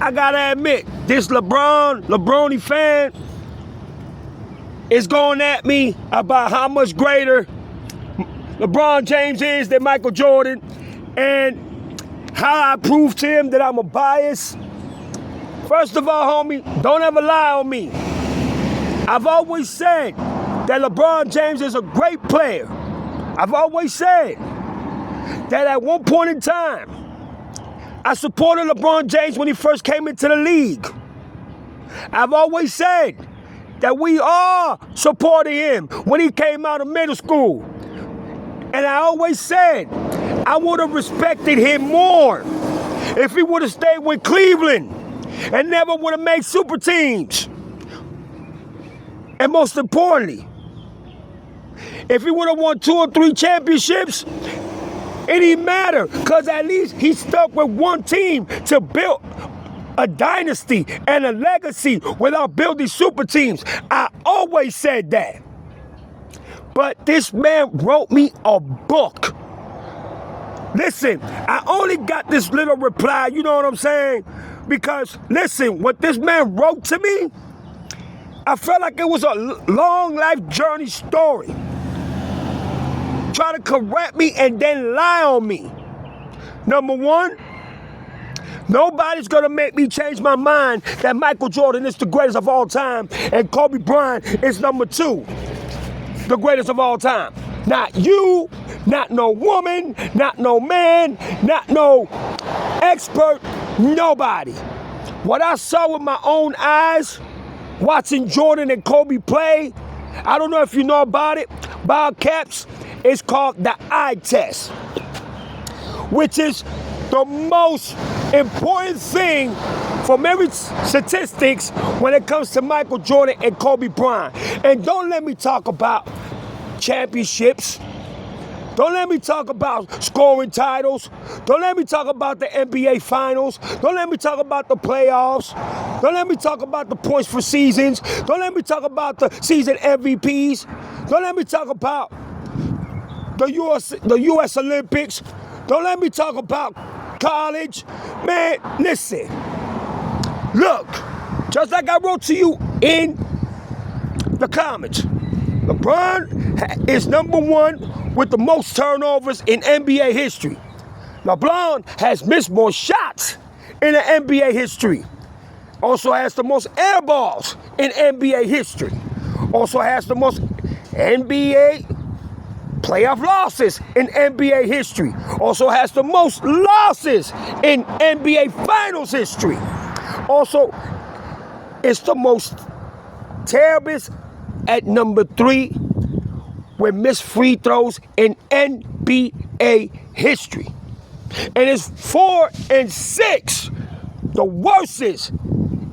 I gotta admit, this LeBrony fan is going at me about how much greater LeBron James is than Michael Jordan and how I prove to him that I'm a bias. First of all, homie, don't ever lie on me. I've always said that LeBron James is a great player. I've always said that at one point in time, I supported LeBron James when he first came into the league. I've always said that we all supported him when he came out of middle school. And I always said I would have respected him more if he would have stayed with Cleveland and never would have made super teams. And most importantly, if he would have won 2 or 3 championships, it didn't matter, because at least he stuck with one team to build a dynasty and a legacy without building super teams. I always said that. But this man wrote me a book. Listen, I only got this little reply, you know what I'm saying? Because, listen, what this man wrote to me, I felt like it was a long life journey story. Try to correct me and then lie on me. Number one, nobody's gonna make me change my mind that Michael Jordan is the greatest of all time and Kobe Bryant is number 2, the greatest of all time. Not you, not no woman, not no man, not no expert, nobody. What I saw with my own eyes, watching Jordan and Kobe play, I don't know if you know about it, by Keps, it's called the eye test, which is the most important thing from every statistics when it comes to Michael Jordan and Kobe Bryant. And don't let me talk about championships. Don't let me talk about scoring titles. Don't let me talk about the NBA Finals. Don't let me talk about the playoffs. Don't let me talk about the points for seasons. Don't let me talk about the season MVPs. Don't let me talk about the U.S. Olympics. Don't let me talk about college. Man, listen. Look, just like I wrote to you in the comments, LeBron is number 1 with the most turnovers in NBA history. LeBron has missed more shots in the NBA history. Also has the most air balls in NBA history. Also has the most NBA playoff losses in NBA history. Also has the most losses in NBA Finals history. Also, it's the most terrible at number 3 with missed free throws in NBA history. And it's 4 and 6, the worstest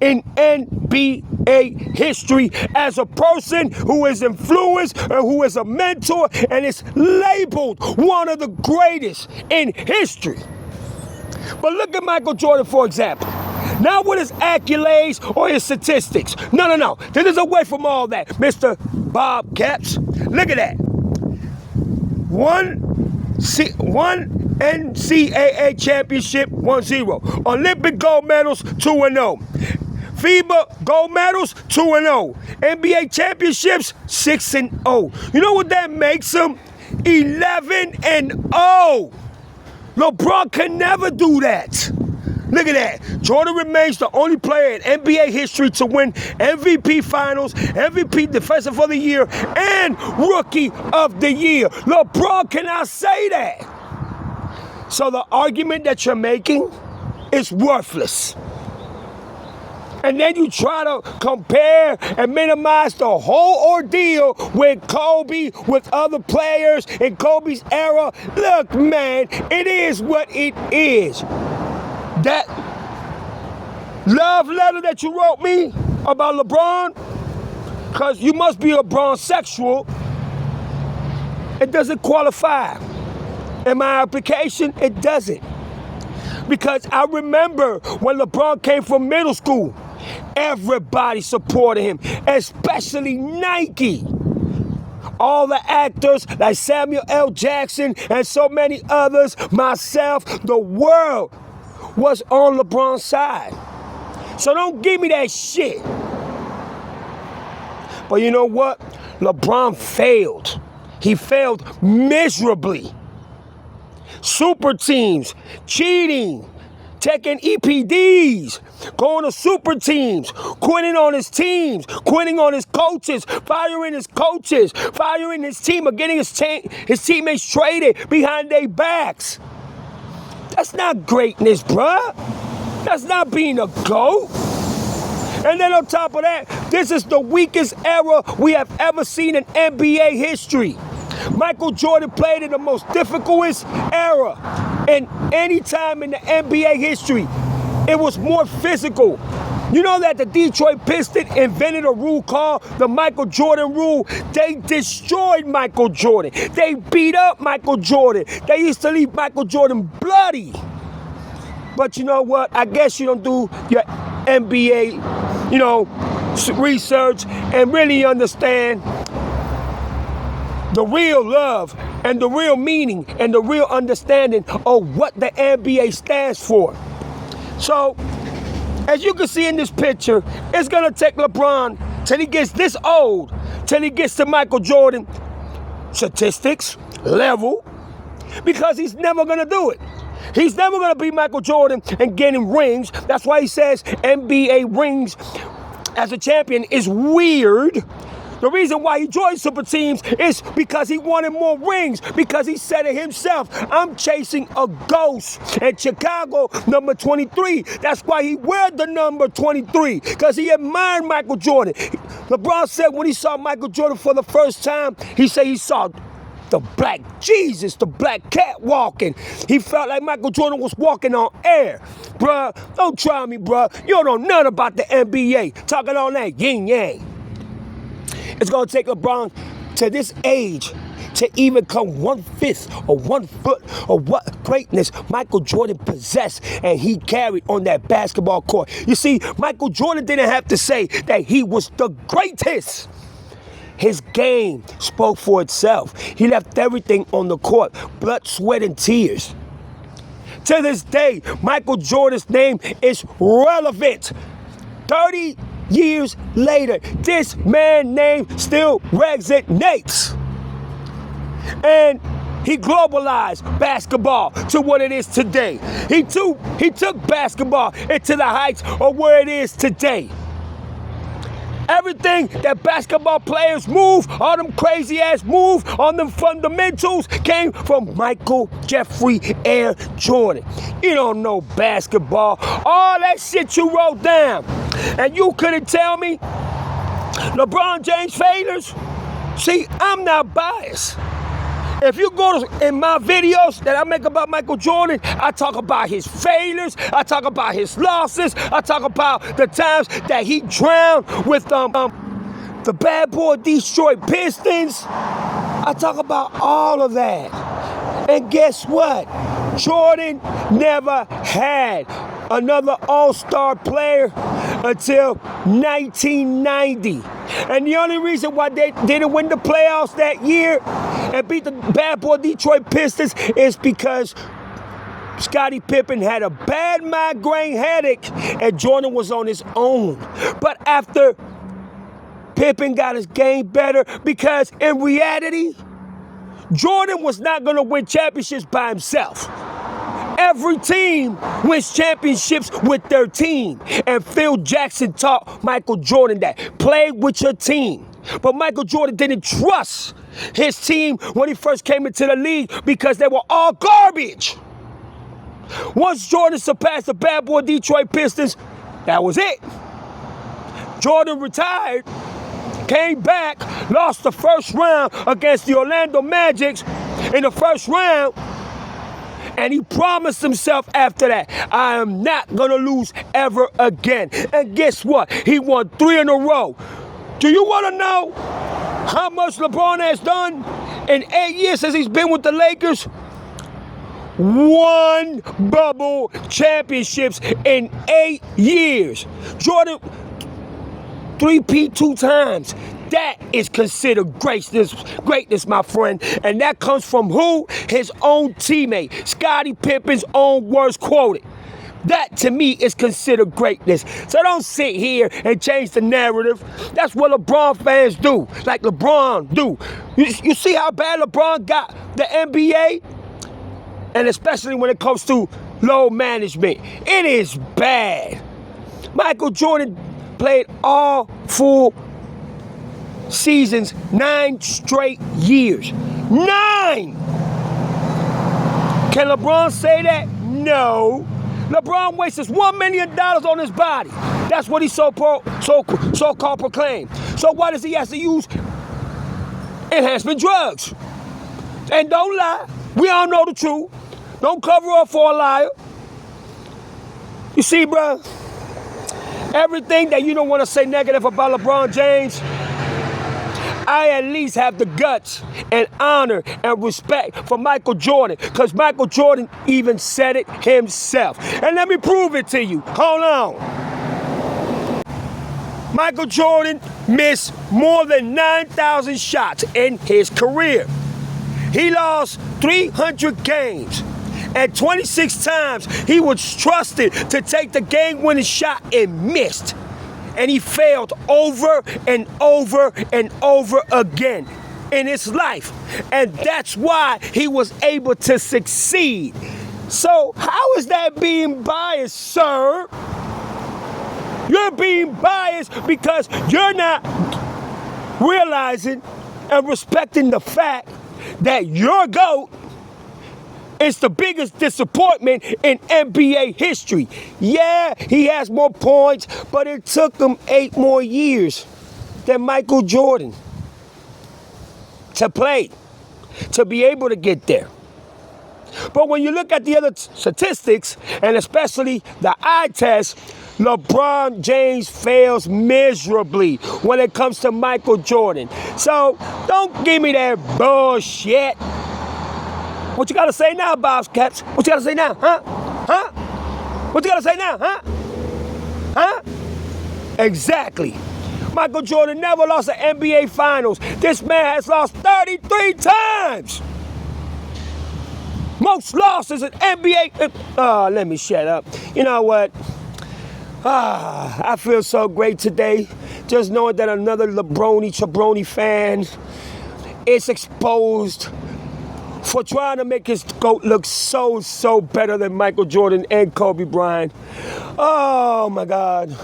in NBA history as a person who is influenced and who is a mentor and is labeled one of the greatest in history. But look at Michael Jordan, for example. Not with his accolades or his statistics. No. This is away from all that, Mr. Bob Keps. Look at that. One NCAA championship, 1-0. Olympic gold medals, 2-0. FIBA gold medals, 2-0. NBA championships, 6-0. You know what that makes him? 11-0. LeBron can never do that. Look at that. Jordan remains the only player in NBA history to win MVP Finals, MVP Defensive of the Year, and Rookie of the Year. LeBron cannot say that. So the argument that you're making is worthless. And then you try to compare and minimize the whole ordeal with Kobe, with other players in Kobe's era. Look, man, it is what it is. That love letter that you wrote me about LeBron, because you must be a LeBron-sexual, it doesn't qualify. In my application, it doesn't. Because I remember when LeBron came from middle school, everybody supported him, especially Nike. All the actors like Samuel L. Jackson and so many others, myself, the world was on LeBron's side. So don't give me that shit. But you know what? LeBron failed. He failed miserably. Super teams, cheating, taking EPDs, going to super teams, quitting on his teams, quitting on his coaches, firing his coaches, firing his team, or getting his teammates traded behind their backs. That's not greatness, bruh. That's not being a GOAT. And then on top of that, this is the weakest era we have ever seen in NBA history. Michael Jordan played in the most difficult era in any time in the NBA history. It was more physical. You know that the Detroit Pistons invented a rule called the Michael Jordan rule. They destroyed Michael Jordan. They beat up Michael Jordan. They used to leave Michael Jordan bloody. But you know what? I guess you don't do your NBA, research and really understand the real love and the real meaning and the real understanding of what the NBA stands for. So, as you can see in this picture, it's going to take LeBron till he gets this old, till he gets to Michael Jordan statistics, level, because he's never going to do it. He's never going to be Michael Jordan and getting rings. That's why he says NBA rings as a champion is weird. The reason why he joined super teams is because he wanted more rings, because he said it himself, I'm chasing a ghost. And Chicago, number 23, that's why he wear the number 23, because he admired Michael Jordan. LeBron said when he saw Michael Jordan for the first time, he said he saw the black Jesus, the black cat walking. He felt like Michael Jordan was walking on air. Bruh, don't try me, bruh. You don't know nothing about the NBA. Talking on that yin yang. It's going to take LeBron to this age to even come 1/5 or 1 foot of what greatness Michael Jordan possessed and he carried on that basketball court. You see, Michael Jordan didn't have to say that he was the greatest. His game spoke for itself. He left everything on the court, blood, sweat, and tears. To this day, Michael Jordan's name is relevant. 30 years later, this man's name still resonates. And he globalized basketball to what it is today. He took basketball into the heights of where it is today. Everything that basketball players move, all them crazy ass moves, on them fundamentals came from Michael Jeffrey Air Jordan. You don't know basketball. All that shit you wrote down. And you couldn't tell me LeBron James failures? See, I'm not biased. If you go in my videos that I make about Michael Jordan, I talk about his failures, I talk about his losses, I talk about the times that he drowned with the bad boy Detroit Pistons. I talk about all of that. And guess what? Jordan never had another all-star player until 1990. And the only reason why they didn't win the playoffs that year and beat the bad boy Detroit Pistons is because Scottie Pippen had a bad migraine headache and Jordan was on his own. But after Pippen got his game better, because in reality, Jordan was not going to win championships by himself. Every team wins championships with their team. And Phil Jackson taught Michael Jordan that. Play with your team. But Michael Jordan didn't trust his team when he first came into the league because they were all garbage. Once Jordan surpassed the bad boy Detroit Pistons, that was it. Jordan retired, came back, lost the first round against the Orlando Magic in the first round, and he promised himself after that, I am not going to lose ever again. And guess what? He won 3 in a row. Do you want to know how much LeBron has done in 8 years since he's been with the Lakers? 1 bubble championships in 8 years. Jordan, 3P 2 times. That is considered greatness, my friend. And that comes from who? His own teammate. Scottie Pippen's own words quoted. That to me is considered greatness. So don't sit here and change the narrative. That's what LeBron fans do, like LeBron do. You see how bad LeBron got the NBA? And especially when it comes to load management. It is bad. Michael Jordan played all full seasons, 9 straight years. 9! Can LeBron say that? No. LeBron wastes $1 million on his body. That's what he so-called proclaimed. So why does he have to use enhancement drugs? And don't lie. We all know the truth. Don't cover up for a liar. You see, bro, everything that you don't want to say negative about LeBron James, I at least have the guts and honor and respect for Michael Jordan, because Michael Jordan even said it himself. And let me prove it to you. Hold on. Michael Jordan missed more than 9,000 shots in his career. He lost 300 games. And 26 times he was trusted to take the game-winning shot and missed. And he failed over and over and over again in his life. And that's why he was able to succeed. So how is that being biased, sir? You're being biased because you're not realizing and respecting the fact that your GOAT is the biggest disappointment in NBA history. Yeah, he has more points, but it took him 8 more years than Michael Jordan to play, to be able to get there. But when you look at the other statistics, and especially the eye test, LeBron James fails miserably when it comes to Michael Jordan. So don't give me that bullshit. What you gotta say now, Bob Keps? What you gotta say now, huh? Huh? What you gotta say now, huh? Huh? Exactly. Michael Jordan never lost an NBA Finals. This man has lost 33 times. Most losses in NBA. Let me shut up. You know what? I feel so great today, just knowing that another Chabroni fan is exposed for trying to make his GOAT look so better than Michael Jordan and Kobe Bryant. Oh my God.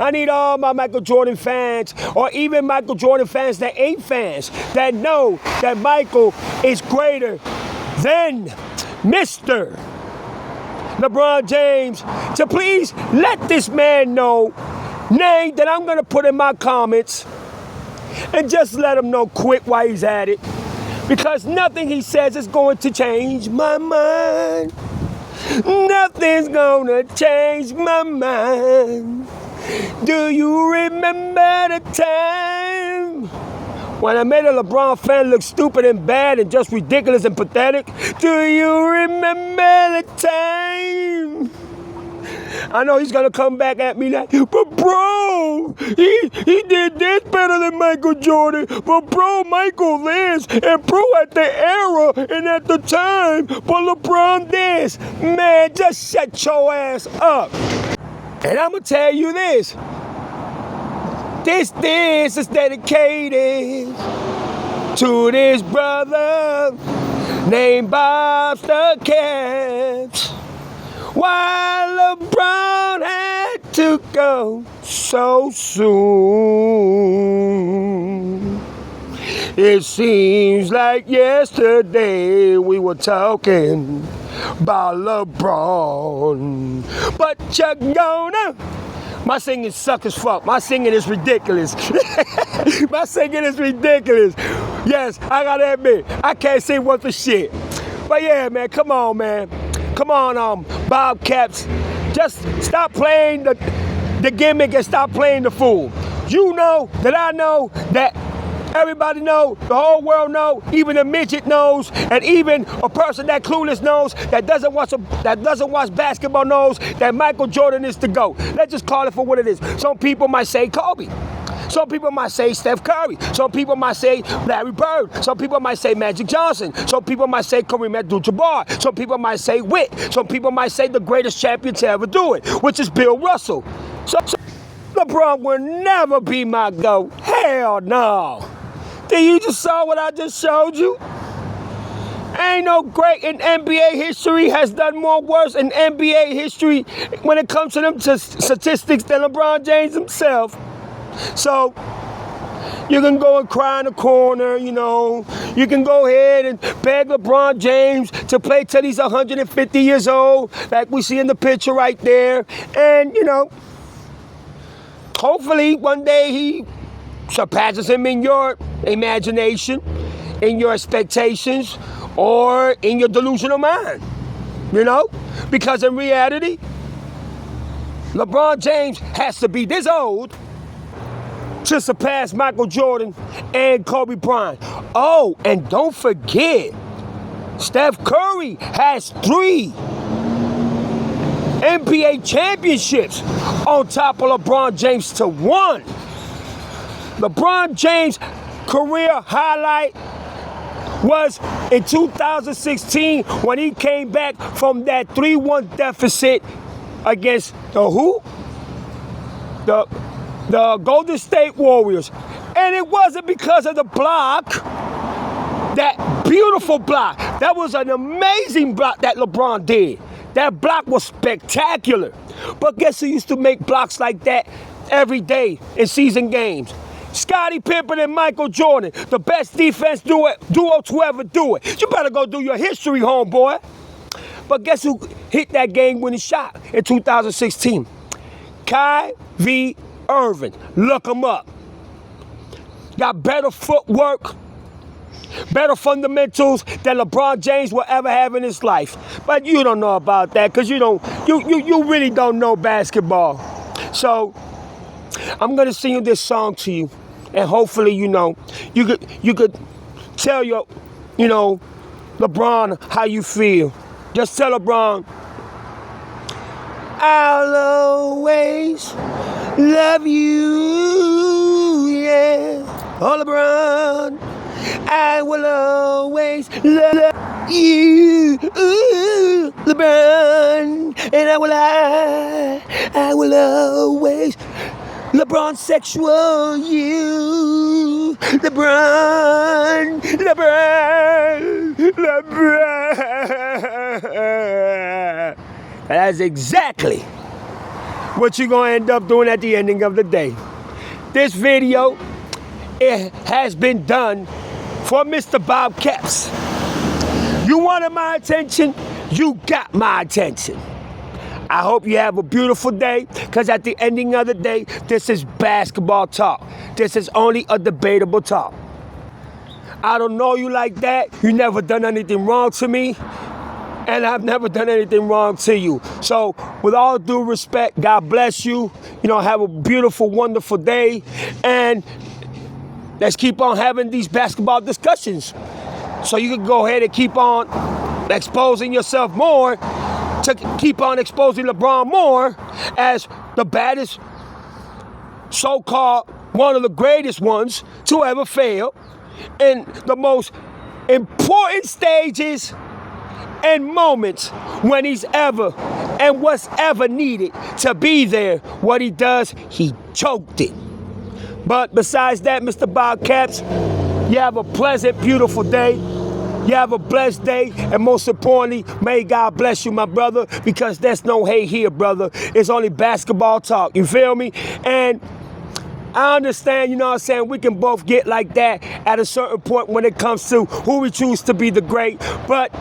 I need all my Michael Jordan fans, or even Michael Jordan fans that ain't fans, that know that Michael is greater than Mr. LeBron James, to please let this man know, name that I'm gonna put in my comments, and just let him know quick while he's at it. Because nothing he says is going to change my mind. Nothing's gonna change my mind. Do you remember the time when I made a LeBron fan look stupid and bad and just ridiculous and pathetic? Do you remember the time? I know he's gonna come back at me like, but bro, he did this better than Michael Jordan. But bro, Michael this, and bro at the era and at the time, but LeBron this. Man, just shut your ass up. And I'm gonna tell you this. This is dedicated to this brother named Bobster Keps. Why LeBron had to go so soon. It seems like yesterday we were talking about LeBron. But you're gonna... My singing sucks as fuck. My singing is ridiculous. My singing is ridiculous. Yes, I gotta admit, I can't sing worth a shit. But yeah, man, come on, man. Come on, Bob Keps. Just stop playing the gimmick and stop playing the fool. You know that I know that everybody know, the whole world know, even the midget knows, and even a person that clueless knows, that doesn't watch basketball knows that Michael Jordan is the GOAT. Let's just call it for what it is. Some people might say Kobe. Some people might say Steph Curry. Some people might say Larry Bird. Some people might say Magic Johnson. Some people might say Kareem Abdul-Jabbar. Some people might say Witt. Some people might say the greatest champion to ever do it, which is Bill Russell. So LeBron will never be my GOAT. Hell no. Did you just saw what I just showed you? Ain't no great in NBA history has done more worse in NBA history when it comes to them statistics than LeBron James himself. So you can go and cry in the corner, you know. You can go ahead and beg LeBron James to play till he's 150 years old, like we see in the picture right there. And, you know, hopefully one day he surpasses him in your imagination, in your expectations, or in your delusional mind, you know? Because in reality, LeBron James has to be this old to surpass Michael Jordan and Kobe Bryant. Oh, and don't forget, Steph Curry has 3 NBA championships on top of LeBron James to 1. LeBron James' career highlight was in 2016 when he came back from that 3-1 deficit against the who? The Golden State Warriors. And it wasn't because of the block, that beautiful block. That was an amazing block that LeBron did. That block was spectacular. But guess who used to make blocks like that every day in season games? Scottie Pippen and Michael Jordan, the best defense duo to ever do it. You better go do your history, homeboy. But guess who hit that game-winning shot in 2016? Kyrie Irving. Look him up. Got better footwork, better fundamentals than LeBron James will ever have in his life. But you don't know about that because you really don't know basketball. So I'm gonna sing this song to you, and hopefully, you know, you could tell LeBron how you feel. Just tell LeBron, I'll always love you, yeah. Oh, LeBron, I will always love you, ooh, LeBron, and I will always LeBron sexual you, LeBron. That's exactly what you're gonna end up doing at the ending of the day. This video, it has been done for Mr. Bob Keps. You wanted my attention, you got my attention. I hope you have a beautiful day, because at the ending of the day, this is basketball talk. This is only a debatable talk. I don't know you like that. You never done anything wrong to me, and I've never done anything wrong to you. So with all due respect, God bless you. You know, have a beautiful, wonderful day, and let's keep on having these basketball discussions. So you can go ahead and keep on exposing yourself more, to keep on exposing LeBron more as the baddest, so-called one of the greatest ones to ever fail in the most important stages and moments when he's ever and what's ever needed to be there. What he does, he choked it. But besides that, Mr. Bob Keps, you have a pleasant, beautiful day. You have a blessed day, and most importantly, may God bless you, my brother, because there's no hate here, brother. It's only basketball talk, you feel me? And I understand, you know what I'm saying, we can both get like that at a certain point when it comes to who we choose to be the great, but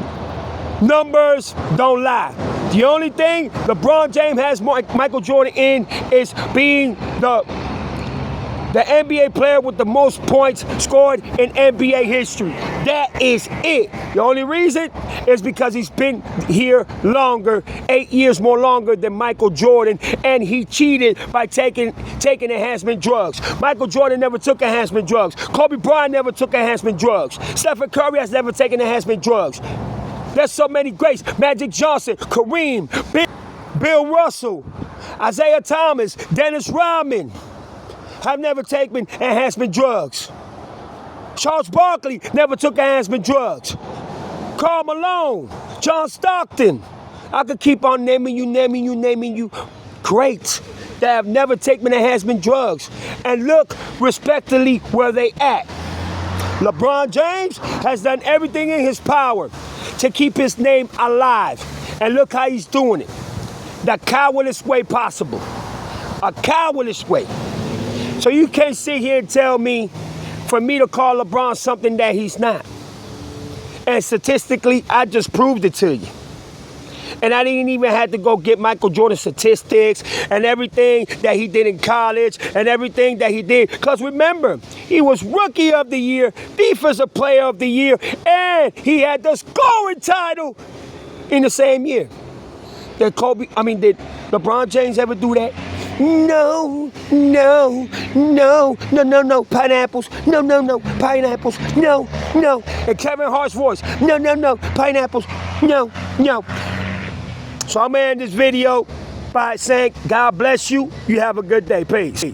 numbers don't lie. The only thing LeBron James has Michael Jordan in is being the NBA player with the most points scored in NBA history. That is it. The only reason is because he's been here longer, 8 years more longer than Michael Jordan, and he cheated by taking enhancement drugs. Michael Jordan never took enhancement drugs. Kobe Bryant never took enhancement drugs. Stephen Curry has never taken enhancement drugs. There's so many greats. Magic Johnson, Kareem, Bill Russell, Isaiah Thomas, Dennis Rodman. have never taken enhancement drugs. Charles Barkley never took enhancement drugs. Karl Malone, John Stockton. I could keep on naming you. Great. That have never taken enhancement drugs. And look respectfully where they at. LeBron James has done everything in his power to keep his name alive. And look how he's doing it. The cowardliest way possible. A cowardliest way. So you can't sit here and tell me, for me to call LeBron something that he's not. And statistically, I just proved it to you. And I didn't even have to go get Michael Jordan's statistics and everything that he did in college and everything that he did. Because remember, he was Rookie of the Year, Defensive Player of the Year, and he had the scoring title in the same year. Did LeBron James ever do that? No. Pineapples. No. Pineapples. No. And Kevin Hart's voice. No. Pineapples. No. So I'm going to end this video by saying, God bless you. You have a good day. Peace.